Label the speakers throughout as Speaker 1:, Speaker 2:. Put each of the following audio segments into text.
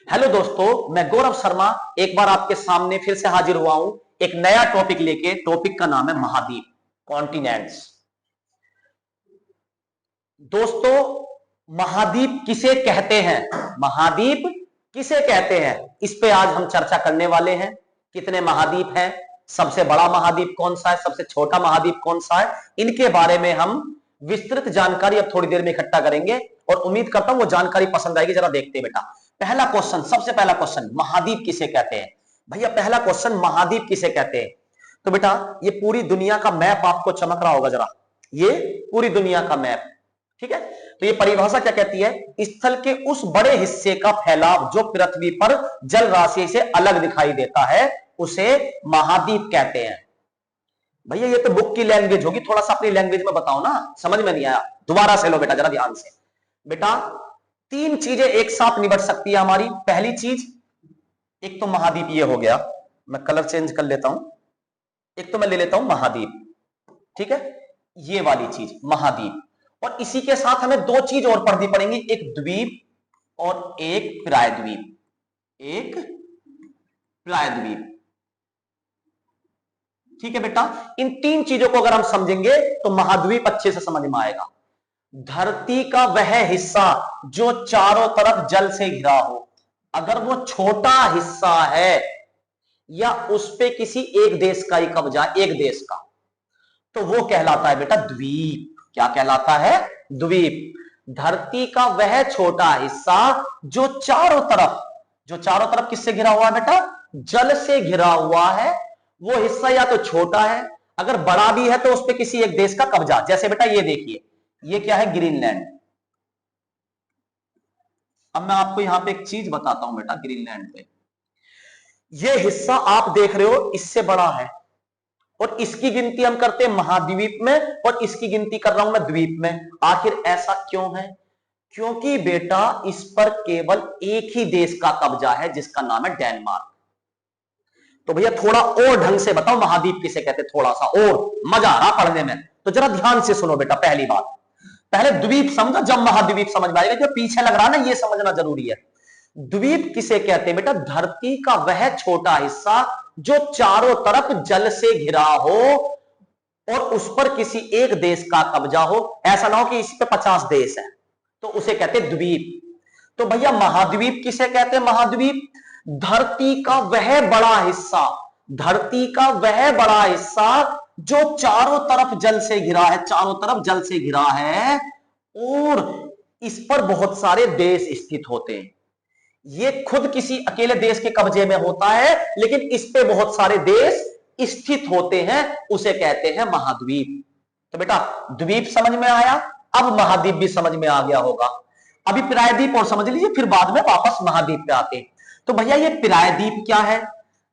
Speaker 1: Hello दोस्तों, मैं गौरव शर्मा एक बार आपके सामने फिर से हाजिर हुआ हूं एक नया टॉपिक लेके। टॉपिक का नाम है महाद्वीप, कॉन्टिनेंट्स। दोस्तों, महाद्वीप किसे कहते हैं? महाद्वीप किसे कहते हैं, इस पे आज हम चर्चा करने वाले हैं। कितने महाद्वीप हैं, सबसे बड़ा महाद्वीप कौन सा है, सबसे छोटा महाद्वीप कौन सा है, इनके बारे में हम विस्तृत जानकारी अब थोड़ी देर में इकट्ठा करेंगे और उम्मीद करता हूं वो जानकारी पसंद आएगी। जरा देखते हैं बेटा, पहला क्वेश्चन, सबसे पहला क्वेश्चन, महाद्वीप किसे कहते हैं? भैया पहला क्वेश्चन, महाद्वीप किसे कहते हैं? तो बेटा ये पूरी दुनिया का मैप आपको चमक रहा होगा, जरा ये पूरी दुनिया का मैप, ठीक है। तो ये परिभाषा क्या कहती है? स्थल के उस बड़े हिस्से का फैलाव जो पृथ्वी पर जल राशि से अलग दिखाई देता है उसे महाद्वीप कहते हैं। भैया ये तो बुक की लैंग्वेज होगी, थोड़ा सा अपनी लैंग्वेज में बताओ ना, समझ में नहीं आया, दोबारा से लो बेटा, जरा ध्यान से। बेटा तीन चीजें एक साथ निबट सकती है हमारी। पहली चीज, एक तो महाद्वीप ये हो गया, मैं कलर चेंज कर लेता हूं, एक तो मैं ले लेता हूं महाद्वीप, ठीक है, ये वाली चीज महाद्वीप। और इसी के साथ हमें दो चीज और पढ़नी पड़ेंगी, एक द्वीप और एक प्रायद्वीप, एक प्रायद्वीप, ठीक है बेटा। इन तीन चीजों को अगर हम समझेंगे तो महाद्वीप अच्छे से समझ में आएगा। धरती का वह हिस्सा जो चारों तरफ जल से घिरा हो, अगर वो छोटा हिस्सा है या उस पे किसी एक देश का ही कब्जा, एक देश का, तो वो कहलाता है बेटा द्वीप। क्या कहलाता है? द्वीप। धरती का वह छोटा हिस्सा जो चारों तरफ किससे घिरा हुआ है बेटा? जल से घिरा हुआ है। वो हिस्सा या तो छोटा है, अगर बड़ा भी है तो उस पे किसी एक देश का कब्जा। जैसे बेटा ये देखिए, ये क्या है? ग्रीनलैंड। अब मैं आपको यहां पे एक चीज बताता हूं बेटा, ग्रीनलैंड पे ये हिस्सा आप देख रहे हो इससे बड़ा है, और इसकी गिनती हम करते हैं महाद्वीप में, और इसकी गिनती कर रहा हूं मैं द्वीप में। आखिर ऐसा क्यों है? क्योंकि बेटा इस पर केवल एक ही देश का कब्जा है जिसका नाम है डेनमार्क। तो भैया थोड़ा और ढंग से बताओ महाद्वीप किसे कहते हैं, थोड़ा सा और मजा आ रहा पढ़ने में, तो जरा ध्यान से सुनो बेटा। पहली बात, पहले द्वीप समझो, जब महाद्वीप समझ में आएगा। जो पीछे लग रहा है ना, ये समझना जरूरी है। द्वीप किसे कहते हैं बेटा? धरती का वह छोटा हिस्सा जो चारों तरफ जल से घिरा हो और उस पर किसी एक देश का कब्जा हो। ऐसा ना हो कि इस पे 50 देश है, तो उसे कहते हैं द्वीप। तो भैया महाद्वीप किसे कहते हैं? महाद्वीप धरती का वह बड़ा हिस्सा, धरती का वह बड़ा हिस्सा जो चारों तरफ जल से घिरा है, चारों तरफ जल से घिरा है, और इस पर बहुत सारे देश स्थित होते हैं। ये खुद किसी अकेले देश के कब्जे में होता है, लेकिन इस पे बहुत सारे देश स्थित होते हैं, उसे कहते हैं महाद्वीप। तो बेटा द्वीप समझ में आया, अब महाद्वीप भी समझ में आ गया होगा। अभी प्रायद्वीप और समझ लीजिए, फिर बाद में वापस महाद्वीप पे आते हैं। तो भैया ये प्रायद्वीप क्या है?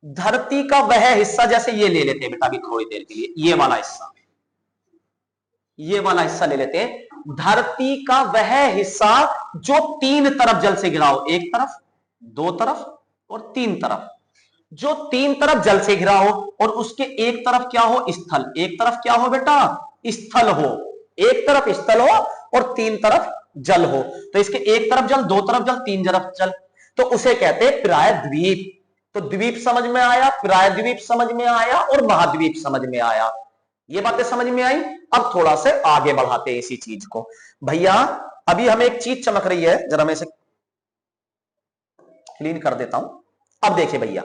Speaker 1: धरती का वह हिस्सा, जैसे ये ले लेते हैं बेटा अभी थोड़ी देर के लिए, ये वाला हिस्सा, ये वाला हिस्सा ले लेते हैं। धरती का वह हिस्सा जो तीन तरफ जल से घिरा हो, एक तरफ, दो तरफ और तीन तरफ, जो तीन तरफ जल से घिरा हो, और उसके एक तरफ क्या हो? स्थल। एक तरफ क्या हो बेटा? स्थल हो। एक तरफ स्थल हो और तीन तरफ जल हो। तो इसके एक तरफ जल, दो तरफ जल, तीन तरफ जल, तो उसे कहते हैं प्रायद्वीप। तो द्वीप समझ में आया, प्रायद्वीप समझ में आया और महाद्वीप समझ में आया। ये बातें समझ में आई। अब थोड़ा से आगे बढ़ाते हैं इसी चीज को। भैया अभी हमें एक चीज चमक रही है, जरा मैं इसे क्लीन कर देता हूं। अब देखिए भैया,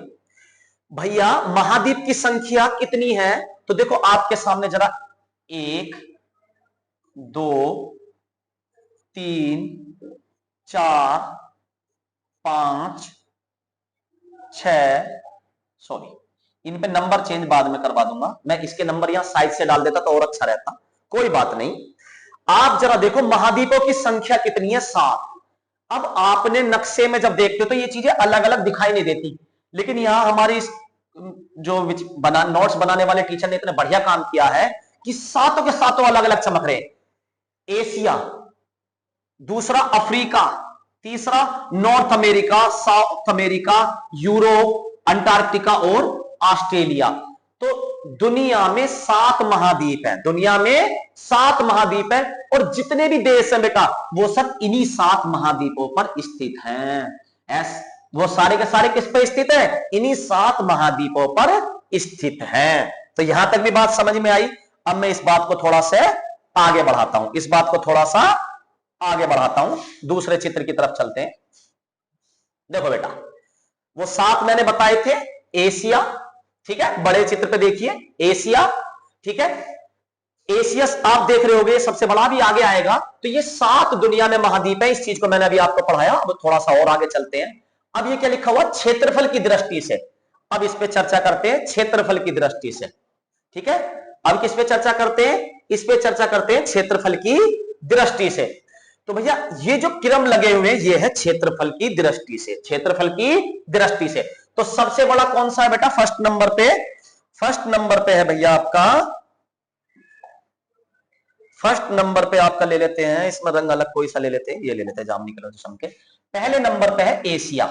Speaker 1: भैया महाद्वीप की संख्या कितनी है? तो देखो आपके सामने जरा, 1 2 3 4 5 6, सॉरी इन पे नंबर चेंज बाद में करवा दूंगा मैं, इसके नंबर यहां साइड से डाल देता तो और अच्छा रहता, कोई बात नहीं। आप जरा देखो महाद्वीपों की संख्या कितनी है? 7। अब आपने नक्शे में जब देखते हो तो ये चीजें अलग अलग दिखाई नहीं देती, लेकिन यहां हमारी जो नोट्स बनाने वाले टीचर ने इतना बढ़िया काम किया है कि सातों के सातों अलग अलग चमक रहे हैं। एशिया, दूसरा अफ्रीका, तीसरा north America, south America, Europe, Antarctica और ऑस्ट्रेलिया। तो दुनिया में 7 महाद्वीप है, दुनिया में 7 महाद्वीप है, और जितने भी देश हैं बेटा वो सब इन्हीं 7 महाद्वीपों पर स्थित हैं। वो सारे के सारे किस पे स्थित है? इन्हीं 7 महाद्वीपों पर स्थित हैं। तो यहां तक भी बात समझ में आई। अब मैं इस बात को थोड़ा सा आगे बढ़ाता हूं, इस बात को थोड़ा सा आगे बढ़ाता हूं, दूसरे चित्र की तरफ चलते हैं। देखो बेटा, वो 7 मैंने बताए थे। एशिया, ठीक है, बड़े चित्र पे देखिए, एशिया, ठीक है, एशिया आप देख रहे होगे, सबसे बड़ा भी आगे आएगा। तो ये 7 दुनिया में महाद्वीप है। इस चीज को मैंने अभी आपको पढ़ाया। अब थोड़ा सा और आगे चलते हैं। अब ये क्या लिखा हुआ? क्षेत्रफल की दृष्टि से। अब इस पे चर्चा करते हैं क्षेत्रफल की दृष्टि से, ठीक है। अब किस पे चर्चा करते हैं? इस पे चर्चा करते हैं क्षेत्रफल की दृष्टि से। तो भैया ये जो क्रम लगे हुए हैं, ये है क्षेत्रफल की दृष्टि से, क्षेत्रफल की दृष्टि से। तो सबसे बड़ा कौन सा है बेटा? फर्स्ट नंबर पे, फर्स्ट नंबर पे है भैया आपका, फर्स्ट नंबर पे आपका ले लेते हैं, इसमें रंग अलग कोई सा ले लेते हैं, ये ले लेते हैं जामुनी कलर जिसम के। पहले नंबर पे है एशिया।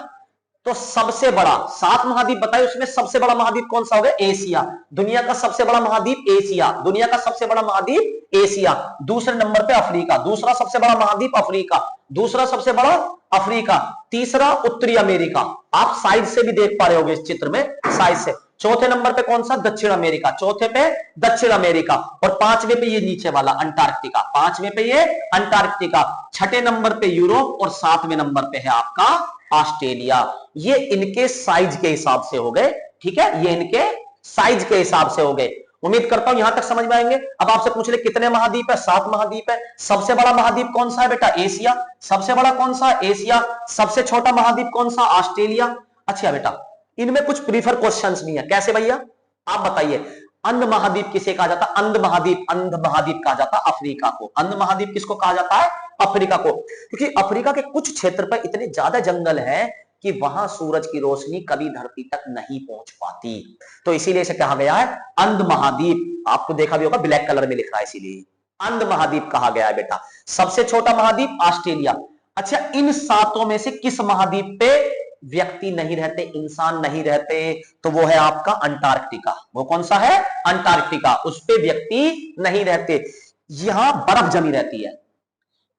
Speaker 1: तो सबसे बड़ा, 7 महाद्वीप बताए, उसमें सबसे बड़ा महाद्वीप कौन सा हो गया? एशिया। दुनिया का सबसे बड़ा महाद्वीप एशिया, दुनिया का सबसे बड़ा महाद्वीप एशिया। दूसरे नंबर पे अफ्रीका, दूसरा सबसे बड़ा महाद्वीप अफ्रीका, दूसरा सबसे बड़ा अफ्रीका। तीसरा उत्तरी अमेरिका, आप साइड से भी देख पा रहे होगे इस चित्र में, साइड से। चौथे नंबर पे कौन सा? दक्षिण अमेरिका, चौथे पे दक्षिण अमेरिका। और 5वें पे ये नीचे वाला अंटार्कटिका, 5वें पे ये अंटार्कटिका। छठे नंबर पे यूरोप और 7वें नंबर पे है आपका ऑस्ट्रेलिया। ये इनके साइज के हिसाब से हो गए, ठीक है, ये इनके साइज के हिसाब से हो गए। उम्मीद करता हूं यहां तक समझ में आएंगे। अब आपसे पूछ ले कितने महाद्वीप है? 7 महाद्वीप है। सबसे बड़ा महाद्वीप कौन सा है बेटा? एशिया। सबसे बड़ा कौन सा? एशिया। सबसे छोटा महाद्वीप कौन सा? ऑस्ट्रेलिया। अच्छा बेटा, इनमें कुछ प्रीफर क्वेश्चंस भी है। कैसे भैया? आप बताइए। अंध महाद्वीप किसे कहा जाता? अंध महाद्वीप, अंध महाद्वीप कहा जाता अफ्रीका को। अंध महाद्वीप किसको कहा जाता है? अफ्रीका को। क्योंकि अफ्रीका के कुछ क्षेत्र पर इतने ज्यादा जंगल है कि वहां सूरज की रोशनी कभी धरती तक नहीं पहुंच पाती। तो इसीलिए इसे कहा गया है अंध महाद्वीप। आपको देखा भी होगा ब्लैक कलर में लिख रहा है, इसीलिए अंध महाद्वीप कहा गया है बेटा। सबसे छोटा महाद्वीप ऑस्ट्रेलिया। अच्छा, इन 7 में से किस महाद्वीप पे व्यक्ति नहीं रहते, इंसान नहीं रहते? तो वो है आपका अंटार्कटिका। वो कौन सा है? अंटार्कटिका। उस पे व्यक्ति नहीं रहते। यहां बर्फ जमी रहती है।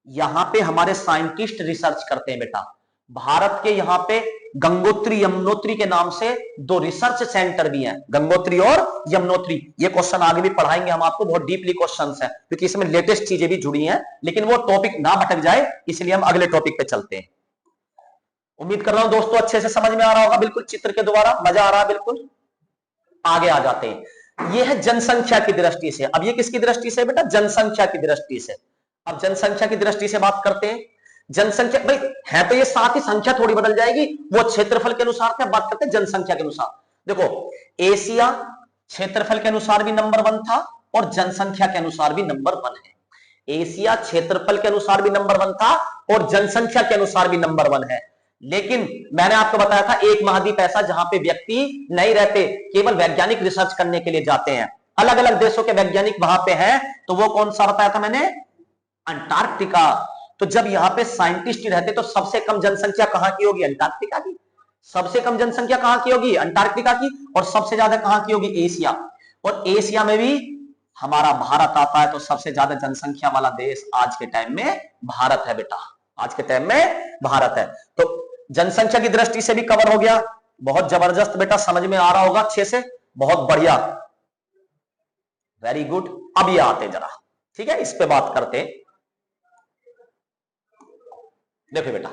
Speaker 1: यहां पे हमारे साइंटिस्ट रिसर्च करते हैं बेटा। भारत के यहां पे गंगोत्री यमुनोत्री के नाम से 2 रिसर्च सेंटर भी हैं, गंगोत्री और यमुनोत्री। ये क्वेश्चन आगे भी पढ़ाएंगे हम आपको, बहुत डीपली क्वेश्चंस हैं, क्योंकि इसमें लेटेस्ट चीजें भी जुड़ी हैं। लेकिन वो टॉपिक ना भटक जाए, इसलिए हम अगले टॉपिक पे चलते हैं। उम्मीद कर रहा हूं दोस्तों अच्छे से समझ में आ रहा होगा, बिल्कुल चित्र के द्वारा मजा आ रहा है बिल्कुल। आगे आ जाते हैं। यह है जनसंख्या की दृष्टि से। अब ये किसकी दृष्टि से बेटा? जनसंख्या की दृष्टि से। अब जनसंख्या की दृष्टि से बात करते हैं। जनसंख्या भाई है तो ये 7 ही, संख्या थोड़ी बदल जाएगी। वो क्षेत्रफल के अनुसार क्या बात करते हैं? जनसंख्या के अनुसार। देखो, एशिया क्षेत्रफल के अनुसार भी नंबर 1 था और जनसंख्या के अनुसार भी नंबर 1 है। एशिया क्षेत्रफल के अनुसार भी नंबर 1 था और जनसंख्या के अनुसार भी नंबर 1 है। लेकिन मैंने आपको बताया था एक महाद्वीप ऐसा जहां पे व्यक्ति नहीं रहते, केवल वैज्ञानिक रिसर्च करने के लिए जाते हैं। अलग अलग देशों के वैज्ञानिक वहां पे हैं। तो वो कौन सा बताया था मैंने? अंटार्कटिका। तो जब यहां पे साइंटिस्ट ही रहते तो सबसे कम जनसंख्या कहां की होगी? अंटार्कटिका की। सबसे कम जनसंख्या कहां की होगी? अंटार्कटिका की। और सबसे ज्यादा कहां की होगी? एशिया। और एशिया में भी हमारा भारत आता है। तो सबसे ज्यादा जनसंख्या वाला देश आज के टाइम में भारत है बेटा, आज के टाइम में भारत है। तो जनसंख्या की दृष्टि से भी कवर हो गया। बहुत जबरदस्त बेटा, समझ में आ रहा होगा अच्छे से, बहुत बढ़िया, वेरी गुड। अब ये आते जरा, ठीक है, इस पे बात करते हैं। देखो बेटा,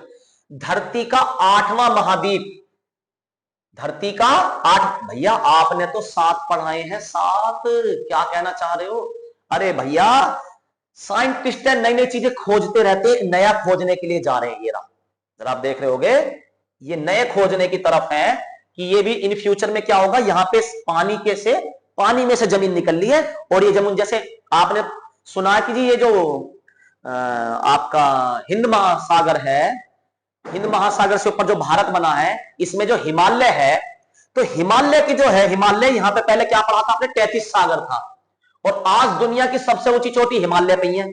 Speaker 1: धरती का 8वां महाद्वीप, धरती का 8, भैया आपने तो 7 पढ़ाए हैं, 7 क्या कहना चाह रहे हो? अरे भैया साइंटिस्ट है, नई नई चीजें खोजते रहते, नया खोजने के लिए जा रहे हैं। ये रहा, जरा आप देख रहे होगे, ये नए खोजने की तरफ है कि ये भी इन फ्यूचर में क्या होगा। यहां पे पानी में से जमीन निकल ली है। और ये जमीन, जैसे आपने सुना है कि जी ये जो आपका हिंद महासागर है, हिंद महासागर से ऊपर जो भारत बना है, इसमें जो हिमालय है, तो हिमालय की जो है, हिमालय यहां पे पहले क्या पढ़ा था आपने? 33 सागर था। और आज दुनिया की सबसे ऊंची चोटी हिमालय पे ही है,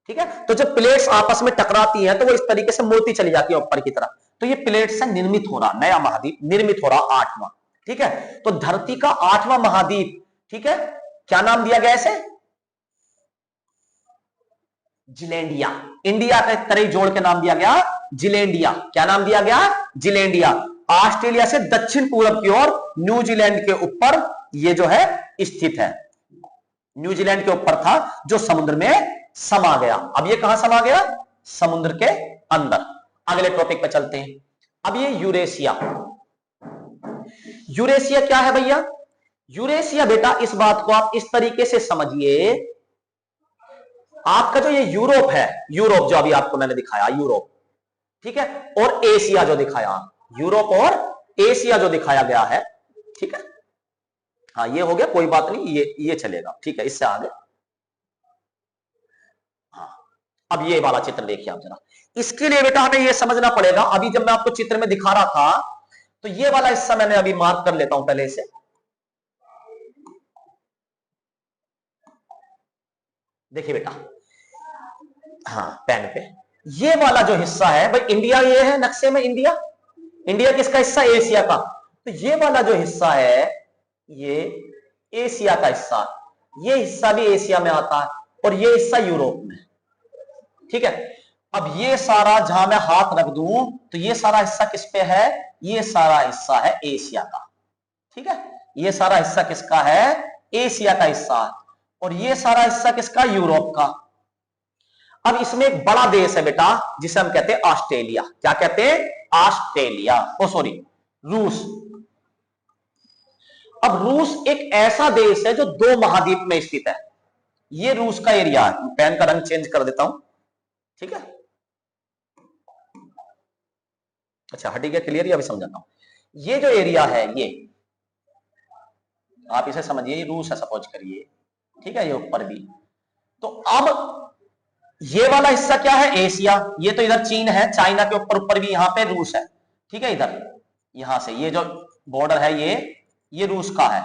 Speaker 1: ठीक है। तो जब प्लेट्स आपस में टकराती हैं तो वो इस तरीके से मुड़ती चली जाती है ऊपर की तरफ। तो ये प्लेट से निर्मित हो रहा नया महाद्वीप, निर्मित हो रहा 8वां, ठीक है। तो धरती का 8वां महाद्वीप, ठीक है, क्या नाम दिया गया इसे? जिलेंडिया। इंडिया के तरह जोड़ के नाम दिया गया जिलेंडिया। क्या नाम दिया गया? जिलेंडिया। ऑस्ट्रेलिया से दक्षिण पूर्व की ओर न्यूजीलैंड के ऊपर ये जो है स्थित है। न्यूजीलैंड के ऊपर था जो समुद्र में समा गया। अब ये कहां समा गया? समुद्र के अंदर। अगले टॉपिक पे चलते हैं। अब ये यूरेशिया। यूरेशिया क्या है भैया? यूरेशिया बेटा, इस बात को आप इस तरीके से समझिए, आपका जो ये यूरोप है, यूरोप जो अभी आपको मैंने दिखाया यूरोप, ठीक है, और एशिया जो दिखाया, यूरोप और एशिया जो दिखाया गया है, ठीक है, हाँ ये हो गया, कोई बात नहीं, ये चलेगा, ठीक है। इससे आगे हाँ, अब ये वाला चित्र देखिए आप जरा। इसके लिए बेटा हमें ये समझना पड़ेगा, अभी जब मैं आपको चित्र में दिखा रहा था तो ये वाला हिस्सा मैंने अभी मार्क कर लेता हूं पहले से। देखिए बेटा, हाँ पेन पे, ये वाला जो हिस्सा है भाई, इंडिया ये है नक्शे में, इंडिया, इंडिया किसका हिस्सा? एशिया का। तो ये वाला जो हिस्सा है ये एशिया का हिस्सा, ये हिस्सा भी एशिया में आता है, और ये हिस्सा यूरोप में, ठीक है। अब ये सारा जहां मैं हाथ रख दूं तो ये सारा हिस्सा किस पे है? ये सारा हिस्सा है एशिया का, ठीक है। ये सारा हिस्सा किसका है? एशिया का हिस्सा है। और ये सारा हिस्सा किसका? यूरोप का। अब इसमें एक बड़ा देश है बेटा जिसे हम कहते हैं ऑस्ट्रेलिया। क्या कहते हैं? ऑस्ट्रेलिया, ओ सॉरी, रूस। अब रूस एक ऐसा देश है जो 2 महाद्वीप में स्थित है। ये रूस का एरिया है। पेन का रंग चेंज कर देता हूं, ठीक है। अच्छा हटी गया, क्लियर, अभी समझाता हूं। ये जो एरिया है ये आप इसे समझिए, ये रूस है सपोज करिए, ठीक है, ये ऊपर भी। तो अब ये वाला हिस्सा क्या है? एशिया। ये तो इधर चीन है, चाइना के ऊपर भी यहां पे रूस है, ठीक है। इधर यहां से ये जो बॉर्डर है ये रूस का है।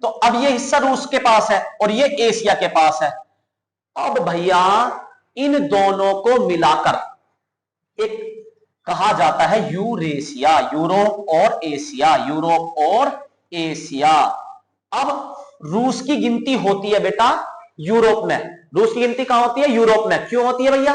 Speaker 1: तो अब ये हिस्सा रूस के पास है और ये एशिया के पास है। अब भैया इन दोनों को मिलाकर एक कहा जाता है यूरेशिया, यूरोप और एशिया, यूरोप और एशिया। अब रूस की गिनती होती है बेटा यूरोप में। रूस की गिनती कहां होती है? यूरोप में। क्यों होती है भैया?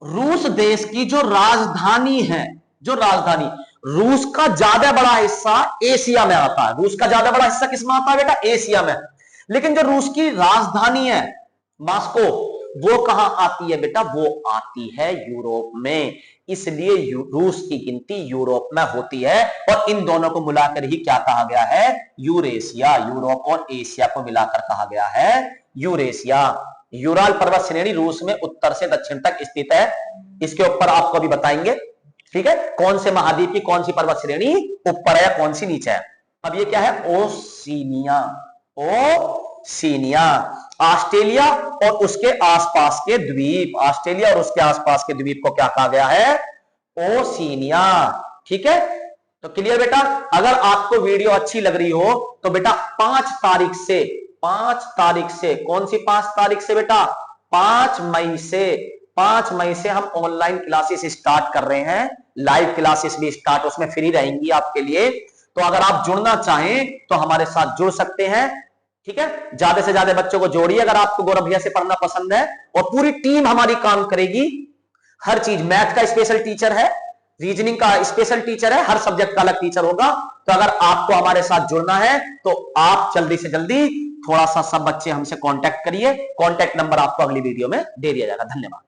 Speaker 1: रूस देश की जो राजधानी है, जो राजधानी, रूस का ज्यादा बड़ा हिस्सा एशिया में आता है। रूस का ज्यादा बड़ा हिस्सा किसमें आता है बेटा? एशिया में। लेकिन जो रूस की राजधानी है मॉस्को, वो कहां आती है बेटा? वो आती है यूरोप में। इसलिए रूस की गिनती यूरोप में होती है। और इन दोनों को मिलाकर ही क्या कहा गया है? यूरेशिया। यूरोप और एशिया को मिलाकर कहा गया है यूरेशिया। यूराल पर्वत श्रेणी रूस में उत्तर से दक्षिण तक स्थित है। इसके ऊपर आपको भी बताएंगे, ठीक है, कौन से महाद्वीप की कौन सी पर्वत श्रेणी ऊपर है या कौन सी नीचे है। अब ये क्या है? ओशिनिया। ओशिनिया ऑस्ट्रेलिया और उसके आसपास के द्वीप, ऑस्ट्रेलिया और उसके आसपास के द्वीप को क्या कहा गया है? ओशिनिया, ठीक है। तो क्लियर बेटा? अगर आपको वीडियो अच्छी लग रही हो तो बेटा 5 तारीख से, 5 तारीख से, कौन सी 5 तारीख से बेटा? 5 मई से, 5 मई से हम ऑनलाइन क्लासेस स्टार्ट कर रहे हैं। लाइव क्लासेस भी स्टार्ट उसमें फ्री रहेंगी आपके लिए। तो अगर आप जुड़ना चाहें तो हमारे साथ जुड़ सकते हैं, ठीक है। ज्यादा से ज्यादा बच्चों को जोड़िए अगर आपको गौरव भैया से पढ़ना पसंद है। और पूरी टीम हमारी काम करेगी, हर चीज, मैथ का स्पेशल टीचर है, रीजनिंग का स्पेशल टीचर है, हर सब्जेक्ट का अलग टीचर होगा। तो अगर आपको हमारे साथ जुड़ना है तो आप जल्दी से जल्दी थोड़ा सा सब बच्चे हमसे कांटेक्ट करिए। कांटेक्ट नंबर आपको अगली वीडियो में दे दिया जाएगा। धन्यवाद।